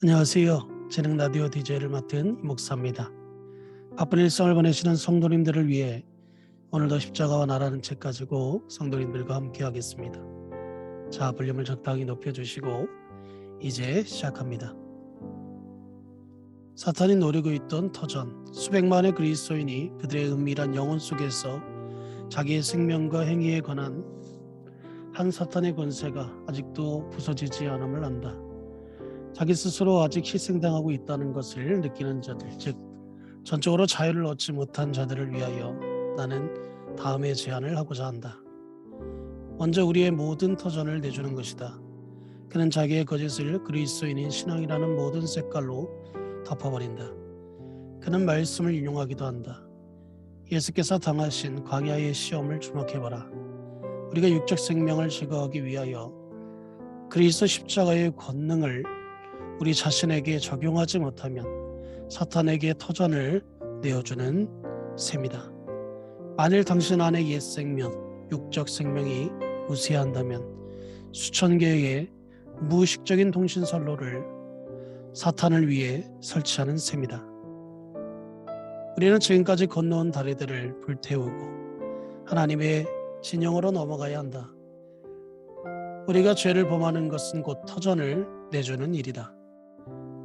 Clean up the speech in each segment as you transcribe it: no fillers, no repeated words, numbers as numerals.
안녕하세요. 재능 라디오 DJ를 맡은 이 목사입니다. 바쁜 일상을 보내시는 성도님들을 위해 오늘도 십자가와 나라는 책 가지고 성도님들과 함께 하겠습니다. 자, 볼륨을 적당히 높여주시고 이제 시작합니다. 사탄이 노리고 있던 터전, 수백만의 그리스도인이 그들의 은밀한 영혼 속에서 자기의 생명과 행위에 관한 한 사탄의 권세가 아직도 부서지지 않음을 안다. 자기 스스로 아직 희생당하고 있다는 것을 느끼는 자들, 즉 전적으로 자유를 얻지 못한 자들을 위하여 나는 다음의 제안을 하고자 한다. 먼저 우리의 모든 터전을 내주는 것이다. 그는 자기의 거짓을 그리스도인인 신앙이라는 모든 색깔로 덮어버린다. 그는 말씀을 인용하기도 한다. 예수께서 당하신 광야의 시험을 주목해봐라. 우리가 육적 생명을 제거하기 위하여 그리스도 십자가의 권능을 우리 자신에게 적용하지 못하면 사탄에게 터전을 내어주는 셈이다. 만일 당신 안에 옛 생명, 육적 생명이 우세한다면 수천 개의 무의식적인 통신선로를 사탄을 위해 설치하는 셈이다. 우리는 지금까지 건너온 다리들을 불태우고 하나님의 진영으로 넘어가야 한다. 우리가 죄를 범하는 것은 곧 터전을 내주는 일이다.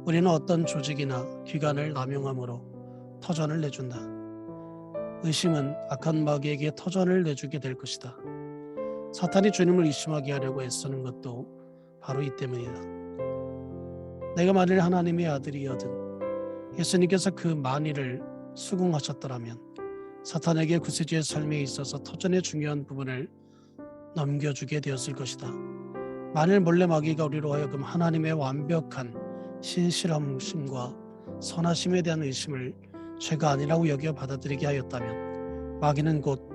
우리는 어떤 조직이나 기관을 남용함으로 터전을 내준다. 의심은 악한 마귀에게 터전을 내주게 될 것이다. 사탄이 주님을 의심하게 하려고 애쓰는 것도 바로 이 때문이다. 내가 만일 하나님의 아들이거든 예수님께서 그 만일을 수긍하셨더라면 사탄에게 구세주의 삶에 있어서 터전의 중요한 부분을 넘겨주게 되었을 것이다. 만일 몰래 마귀가 우리로 하여금 하나님의 완벽한 신실함과 선하심에 대한 의심을 죄가 아니라고 여겨 받아들이게 하였다면 마귀는 곧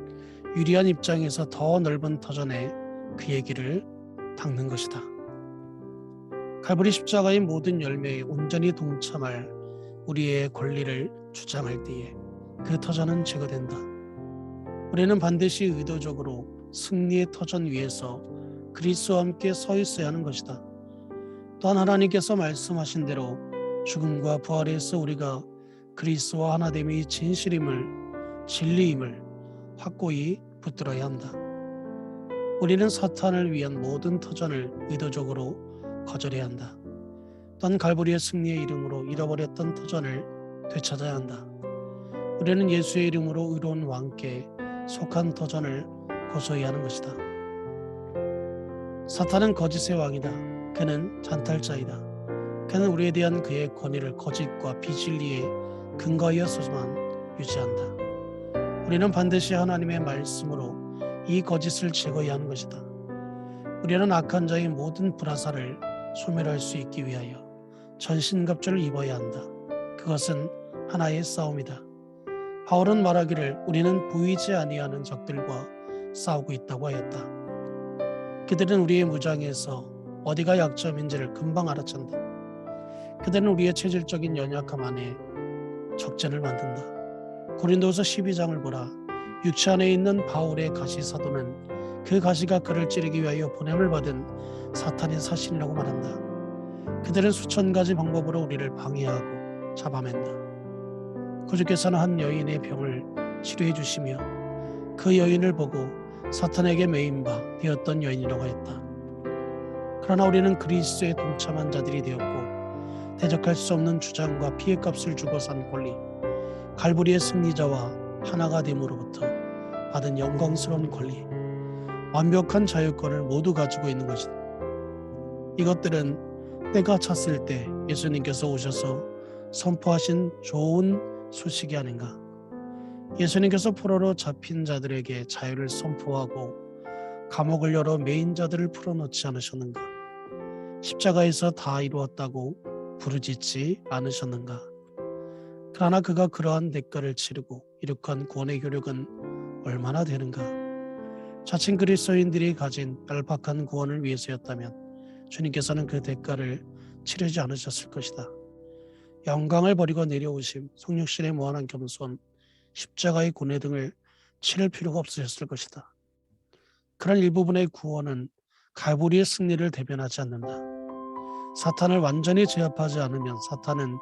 유리한 입장에서 더 넓은 터전에 그의 길을 닦는 것이다. 갈보리 십자가의 모든 열매에 온전히 동참할 우리의 권리를 주장할 때에 그 터전은 제거된다. 우리는 반드시 의도적으로 승리의 터전 위에서 그리스도와 함께 서 있어야 하는 것이다. 또한 하나님께서 말씀하신 대로 죽음과 부활에서 우리가 그리스도와 하나됨이 진실임을, 진리임을 확고히 붙들어야 한다. 우리는 사탄을 위한 모든 터전을 의도적으로 거절해야 한다. 또한 갈보리의 승리의 이름으로 잃어버렸던 터전을 되찾아야 한다. 우리는 예수의 이름으로 의로운 왕께 속한 터전을 고소해야 하는 것이다. 사탄은 거짓의 왕이다. 그는 잔탈자이다. 그는 우리에 대한 그의 권위를 거짓과 비진리에 근거하여서만 유지한다. 우리는 반드시 하나님의 말씀으로 이 거짓을 제거해야 하는 것이다. 우리는 악한 자의 모든 불화살을 소멸할 수 있기 위하여 전신갑주를 입어야 한다. 그것은 하나의 싸움이다. 바울은 말하기를 우리는 보이지 아니하는 적들과 싸우고 있다고 하였다. 그들은 우리의 무장에서 어디가 약점인지를 금방 알아챈다. 그들은 우리의 체질적인 연약함 안에 적전을 만든다. 고린도서 12장을 보라. 육체 안에 있는 바울의 가시 사도는 그 가시가 그를 찌르기 위하여 보냄을 받은 사탄의 사신이라고 말한다. 그들은 수천 가지 방법으로 우리를 방해하고 잡아맨다. 구주께서는 한 여인의 병을 치료해 주시며 그 여인을 보고 사탄에게 매인 바 되었던 여인이라고 했다. 그러나 우리는 그리스도에 동참한 자들이 되었고 대적할 수 없는 주장과 피해값을 주고 산 권리, 갈보리의 승리자와 하나가 됨으로부터 받은 영광스러운 권리, 완벽한 자유권을 모두 가지고 있는 것이다. 이것들은 때가 찼을 때 예수님께서 오셔서 선포하신 좋은 소식이 아닌가. 예수님께서 포로로 잡힌 자들에게 자유를 선포하고 감옥을 열어 매인 자들을 풀어놓지 않으셨는가? 십자가에서 다 이루었다고 부르짖지 않으셨는가? 그러나 그가 그러한 대가를 치르고 이룩한 구원의 효력은 얼마나 되는가? 자칭 그리스도인들이 가진 얄팍한 구원을 위해서였다면 주님께서는 그 대가를 치르지 않으셨을 것이다. 영광을 버리고 내려오심, 성육신의 무한한 겸손, 십자가의 고뇌 등을 치를 필요가 없으셨을 것이다. 그런 일부분의 구원은 갈보리의 승리를 대변하지 않는다. 사탄을 완전히 제압하지 않으면 사탄은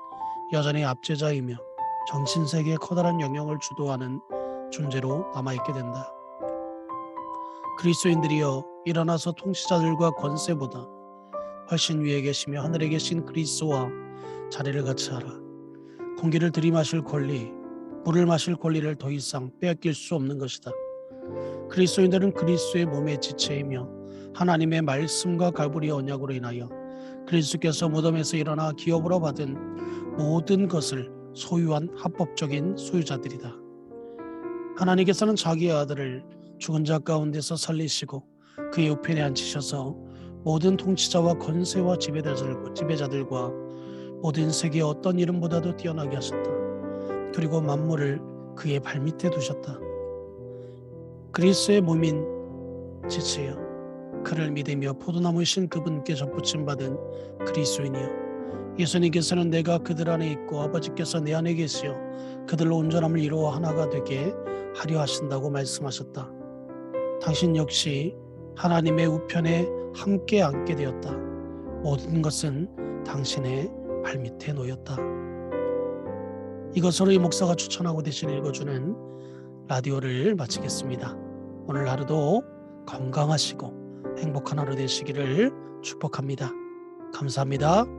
여전히 압제자이며 정신세계의 커다란 영역을 주도하는 존재로 남아있게 된다. 그리스도인들이여, 일어나서 통치자들과 권세보다 훨씬 위에 계시며 하늘에 계신 그리스도와 자리를 같이 하라. 공기를 들이마실 권리, 물을 마실 권리를 더 이상 빼앗길 수 없는 것이다. 그리스도인들은 그리스도의 몸의 지체이며 하나님의 말씀과 갈보리 언약으로 인하여 그리스도께서 무덤에서 일어나 기업으로 받은 모든 것을 소유한 합법적인 소유자들이다. 하나님께서는 자기의 아들을 죽은 자 가운데서 살리시고 그의 우편에 앉히셔서 모든 통치자와 권세와 지배자들과 모든 세계의 어떤 이름보다도 뛰어나게 하셨다. 그리고 만물을 그의 발밑에 두셨다. 그리스도의 몸인 지체여, 그를 믿으며 포도나무이신 그분께 접붙임 받은 그리스도인이여, 예수님께서는 내가 그들 안에 있고 아버지께서 내 안에 계시어 그들로 온전함을 이루어 하나가 되게 하려 하신다고 말씀하셨다. 당신 역시 하나님의 우편에 함께 앉게 되었다. 모든 것은 당신의 발밑에 놓였다. 이것으로 이 목사가 추천하고 대신 읽어주는 라디오를 마치겠습니다. 오늘 하루도 건강하시고 행복한 하루 되시기를 축복합니다. 감사합니다.